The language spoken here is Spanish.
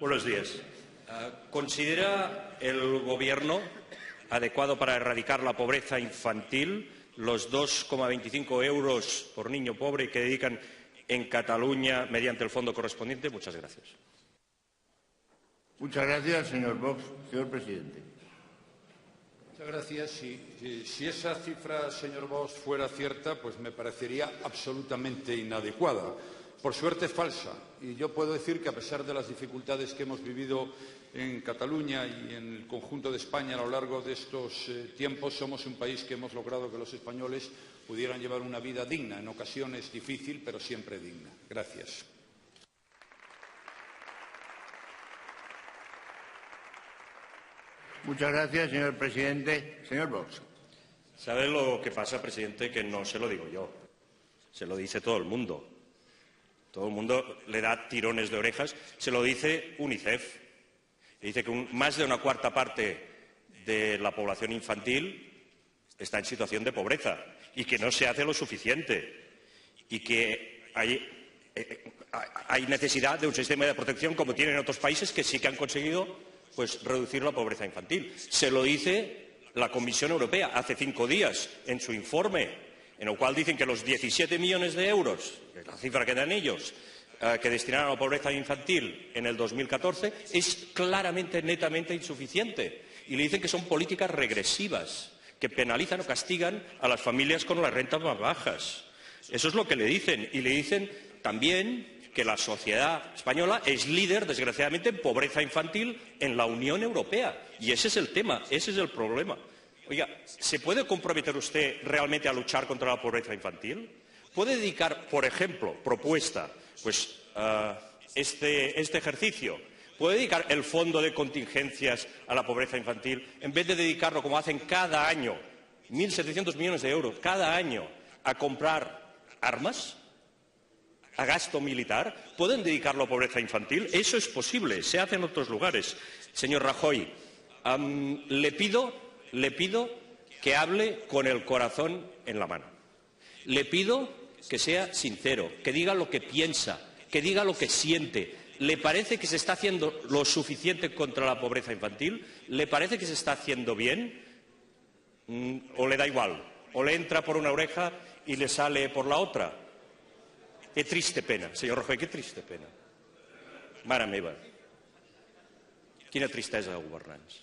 Buenos días. ¿Considera el Gobierno adecuado para erradicar la pobreza infantil los 2,25 euros por niño pobre que dedican en Cataluña mediante el fondo correspondiente? Muchas gracias. Muchas gracias, señor Vox. Señor presidente. Muchas gracias. Si esa cifra, señor Vox, fuera cierta, pues me parecería absolutamente inadecuada. Por suerte es falsa. Y yo puedo decir que, a pesar de las dificultades que hemos vivido en Cataluña y en el conjunto de España a lo largo de estos tiempos, somos un país que hemos logrado que los españoles pudieran llevar una vida digna, en ocasiones difícil, pero siempre digna. Gracias. Muchas gracias, señor presidente. Señor Vox. ¿Sabe lo que pasa, presidente? Que no se lo digo yo. Se lo dice todo el mundo. Todo el mundo le da tirones de orejas. Se lo dice UNICEF. Dice que más de una cuarta parte de la población infantil está en situación de pobreza y que no se hace lo suficiente y que hay necesidad de un sistema de protección como tienen otros países que sí que han conseguido reducir la pobreza infantil. Se lo dice la Comisión Europea hace 5 días en su informe, en el cual dicen que los 17 millones de euros, la cifra que dan ellos, que destinaron a la pobreza infantil en el 2014, es claramente, netamente insuficiente. Y le dicen que son políticas regresivas, que penalizan o castigan a las familias con las rentas más bajas. Eso es lo que le dicen. Y le dicen también que la sociedad española es líder, desgraciadamente, en pobreza infantil en la Unión Europea. Y ese es el tema, ese es el problema. Oiga, ¿se puede comprometer usted realmente a luchar contra la pobreza infantil? ¿Puede dedicar, por ejemplo, propuesta, este ejercicio? ¿Puede dedicar el fondo de contingencias a la pobreza infantil en vez de dedicarlo, como hacen cada año, 1.700 millones de euros cada año, a comprar armas, a gasto militar? ¿Pueden dedicarlo a pobreza infantil? Eso es posible, se hace en otros lugares. Señor Rajoy, le pido que hable con el corazón en la mano. Le pido que sea sincero, que diga lo que piensa, que diga lo que siente. ¿Le parece que se está haciendo lo suficiente contra la pobreza infantil? ¿Le parece que se está haciendo bien? ¿O le da igual? ¿O le entra por una oreja y le sale por la otra? Qué triste pena, senyor Rajoy, qué triste pena. Mare meva, quina tristesa de governants.